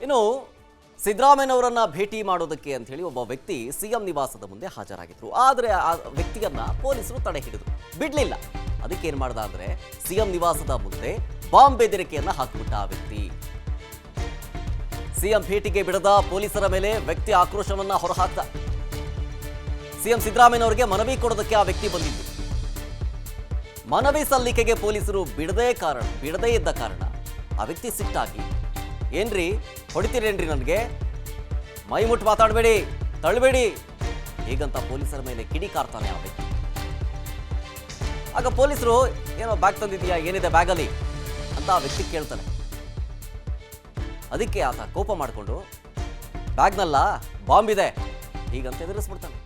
ಇನ್ನು ಸಿದ್ದರಾಮಯ್ಯನವರನ್ನ ಭೇಟಿ ಮಾಡೋದಕ್ಕೆ ಅಂತ ಹೇಳಿ ಒಬ್ಬ ವ್ಯಕ್ತಿ ಸಿಎಂ ನಿವಾಸದ ಮುಂದೆ ಹಾಜರಾಗಿದ್ರು. ಆದರೆ ಆ ವ್ಯಕ್ತಿಯನ್ನ ಪೊಲೀಸರು ತಡೆ ಹಿಡಿದ್ರು, ಬಿಡ್ಲಿಲ್ಲ. ಅದಕ್ಕೆ ಏನ್ ಮಾಡ್ದ ಅಂದ್ರೆ ಸಿಎಂ ನಿವಾಸದ ಮುಂದೆ ಬಾಂಬ್ ಬೆದರಿಕೆಯನ್ನ ಹಾಕಿಬಿಟ್ಟ ಆ ವ್ಯಕ್ತಿ. ಸಿಎಂ ಭೇಟಿಗೆ ಬಿಡದ ಪೊಲೀಸರ ಮೇಲೆ ವ್ಯಕ್ತಿ ಆಕ್ರೋಶವನ್ನ ಹೊರಹಾಕ್ತ. ಸಿಎಂ ಸಿದ್ದರಾಮಯ್ಯನವರಿಗೆ ಮನವಿ ಕೊಡೋದಕ್ಕೆ ಆ ವ್ಯಕ್ತಿ ಬಂದಿದ್ದು. ಮನವಿ ಸಲ್ಲಿಕೆಗೆ ಪೊಲೀಸರು ಬಿಡದೇ ಇದ್ದ ಕಾರಣ ಆ ವ್ಯಕ್ತಿ ಸಿಟ್ಟಾಗಿ, ಏನ್ರಿ ಹೊಡಿತೀರೇನ್ರಿ, ನನಗೆ ಮೈ ಮುಟ್ಟು ಮಾತಾಡಬೇಡಿ, ತಳ್ಳಬೇಡಿ ಹೀಗಂತ ಪೊಲೀಸರ ಮೇಲೆ ಕಿಡಿಕಾರ್ತಾನೆ ಆ ವ್ಯಕ್ತಿ. ಆಗ ಪೊಲೀಸರು ಏನೋ ಬ್ಯಾಗ್ ತಂದಿದೀಯಾ, ಏನಿದೆ ಬ್ಯಾಗಲ್ಲಿ ಅಂತ ಆ ವ್ಯಕ್ತಿ ಕೇಳ್ತಾನೆ. ಅದಕ್ಕೆ ಆತ ಕೋಪ ಮಾಡಿಕೊಂಡು ಬ್ಯಾಗ್ನಲ್ಲ ಬಾಂಬ್ ಇದೆ ಹೀಗಂತ ಎದುರಿಸ್ಬಿಡ್ತಾನೆ.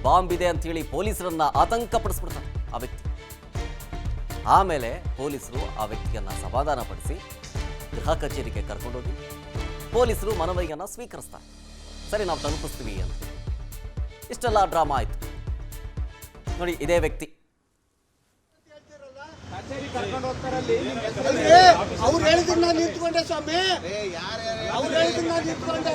ಬಾಂಬ್ ಇದೆ ಅಂತ ಹೇಳಿ ಪೊಲೀಸರನ್ನ ಆತಂಕ ಪಡಿಸ್ಬಿಡ್ತಾನೆ ಆ ವ್ಯಕ್ತಿ. ಆಮೇಲೆ ಪೊಲೀಸರು ಆ ವ್ಯಕ್ತಿಯನ್ನ ಸಮಾಧಾನ ಪಡಿಸಿ ಗೃಹ ಕಚೇರಿಗೆ ಕರ್ಕೊಂಡೋಗಿ ಪೊಲೀಸರು ಮನವಿಯನ್ನ ಸ್ವೀಕರಿಸ್ತಾರೆ. ಸರಿ, ನಾವು ತಲುಪಿಸ್ತೀವಿ ಅಂತ. ಇಷ್ಟೆಲ್ಲ ಡ್ರಾಮಾ ಆಯ್ತು ನೋಡಿ. ಇದೇ ವ್ಯಕ್ತಿ ಅವ್ರು ಹೇಳಿದ್ನ ನಿಂತ್ಕೊಂಡೆ ಸ್ವಾಮಿ, ಅವ್ರು ಹೇಳಿದ್ನ ನಿಂತ್ಕೊಂಡೆ.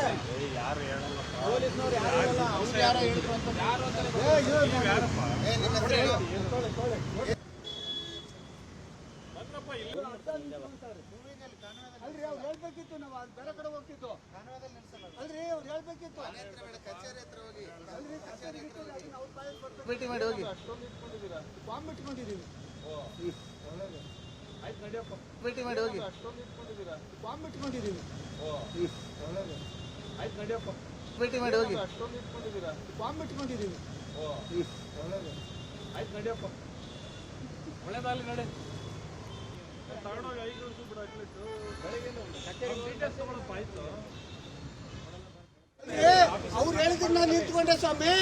ಅಲ್ರಿ ಅವ್ರು ಹೇಳ್ಬೇಕಿತ್ತು, ನಾವು ಬೇರೆ ಕಡೆ ಹೋಗ್ತಿತ್ತು. ಅಲ್ರಿ ಅವ್ರು ಹೇಳ್ಬೇಕಿತ್ತು, ಭೇಟಿ ಮಾಡಿ ಹೋಗಿ ಬಾಂಬ್ ಇಟ್ಕೊಂಡಿದ್ದೀವಿ. ಭೇಟಿ ಮಾಡಿ ಹೋಗಿ ಬಾಂಬ್ ಇಟ್ಕೊಂಡಿದ್ದೀವಿ. ಭೇಟಿ ಮಾಡಿ ಹೋಗಿ ಬಾಂಬ್ ಇಟ್ಕೊಂಡಿದ್ದೀವಿ. ಒಳ್ಳೆದಾಗಲಿ ನೋಡಿ. ಅವ್ರು ಹೇಳಿದ್ನ ನಿಂತ್ಕೊಂಡೆ ಸ್ವಾಮಿ,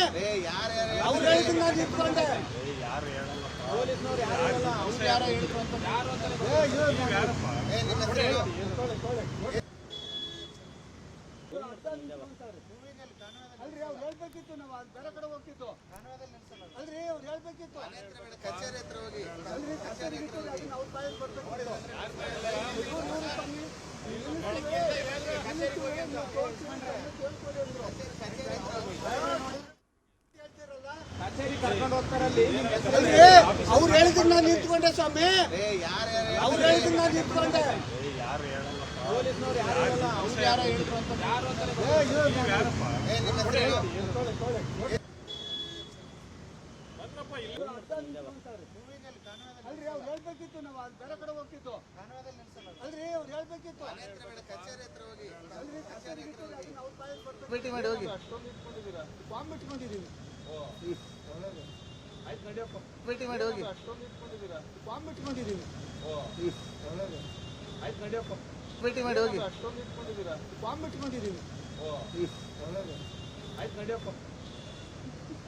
ಅವ್ರು ಹೇಳಿದ್ನ ನಿಂತ್ಕೊಂಡೆ. ಅಲ್ರಿ ಅವ್ರು ಹೇಳ್ಬೇಕಿತ್ತು, ನಾವು ಬೇರೆ ಕಡೆ ಹೋಗ್ತಿತ್ತು. ಅಲ್ರಿ ಅವ್ರು ಹೇಳ್ಬೇಕಿತ್ತು, ಕಚೇರಿ ಹತ್ರ ಹೋಗಿ. ಅಲ್ರಿ ಕಚೇರಿ ಕರ್ಕೊಂಡು ಹೋಗ್ತಾರಲ್ಲಿ. ಅವ್ರು ಹೇಳಿದ್ನ ನಿಂತ್ಕೊಂಡೆ ಸ್ವಾಮಿ, ಅವ್ರು ಹೇಳಿದ್ನ ನಿಂತ್ಕೊಂಡೆ. ಯಾರೋ ಹೇಳಿದ್ರು ಅಂತ. ಅಲ್ರಿ ಅವ್ರು ಹೇಳ್ಬೇಕಿತ್ತು, ನಾವು ಬೇರೆ ಕಡೆ ಹೋಗ್ತಿತ್ತು. ಅಲ್ರಿ ಅವ್ರು ಹೇಳ್ಬೇಕಿತ್ತು, ಕಚೇರಿ ಹತ್ರ ಹೋಗಿ. ಅಲ್ರಿ ಕಚೇರಿ ಭೇಟಿ ಮಾಡಿ ಹೋಗಿ ಬಾಂಬ್ ಇಟ್ಕೊಂಡಿದ್ದೀವಿ. ಭೇಟಿ ಮಾಡಿ ಹೋಗಿ ಬಾಂಬ್ ಇಟ್ಕೊಂಡಿದ್ದೀವಿ. ಭೇಟಿ ಮಾಡಿ ಹೋಗಿ ಬಾಂಬ್ ಇಟ್ಕೊಂಡಿದ್ದೀವಿ.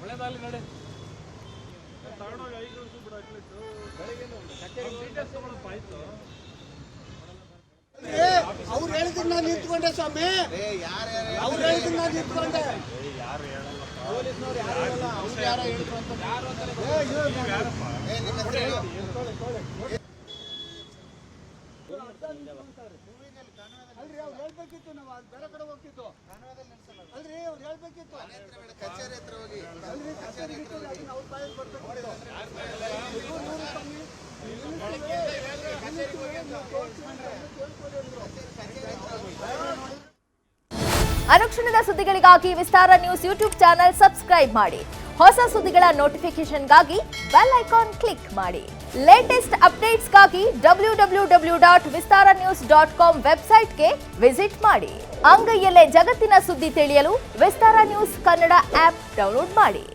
ಒಳ್ಳೆದಾಗಲಿ ನೋಡಿ. ಅವ್ರು ಹೇಳಿದ್ನ ನಿಂತ್ಕೊಂಡೆ ಸ್ವಾಮಿ, ಅವ್ರು ಹೇಳಿದ್ನ ನಿಂತ್ಕೊಂಡೆ. ಯಾರೋ ಹೇಳಿದ್ರು ಅಂತ. ಅಲ್ರಿ ಅವ್ರು ಹೇಳ್ಬೇಕಿತ್ತು, ನಾವು ಬೇರೆ ಕಡೆ ಹೋಗ್ತಿತ್ತು. ಅಲ್ರಿ ಅವ್ರು ಹೇಳ್ಬೇಕಿತ್ತು, ಕಚೇರಿ ಹತ್ರ ಹೋಗಿ. ಅಲ್ರಿ ಕಚೇರಿ ಅನುಕ್ಷಣದ ಸುದ್ದಿಗಳಿಗಾಗಿ ವಿಸ್ತಾರ ನ್ಯೂಸ್ ಯೂಟ್ಯೂಬ್ ಚಾನೆಲ್ ಸಬ್ಸ್ಕ್ರೈಬ್ ಮಾಡಿ. ಹೊಸ ಸುದ್ದಿಗಳ ನೋಟಿಫಿಕೇಶನ್ಗಾಗಿ ಬೆಲ್ ಐಕಾನ್ ಕ್ಲಿಕ್ ಮಾಡಿ. ಲೇಟೆಸ್ಟ್ ಅಪ್ಡೇಟ್ಸ್ಗಾಗಿ www.vistaranews.com ವೆಬ್ಸೈಟ್ಗೆ ವಿಸಿಟ್ ಮಾಡಿ. ಅಂಗೈಯಲ್ಲೇ ಜಗತ್ತಿನ ಸುದ್ದಿ ತಿಳಿಯಲು ವಿಸ್ತಾರ ನ್ಯೂಸ್ ಕನ್ನಡ ಆಪ್ ಡೌನ್ಲೋಡ್ ಮಾಡಿ.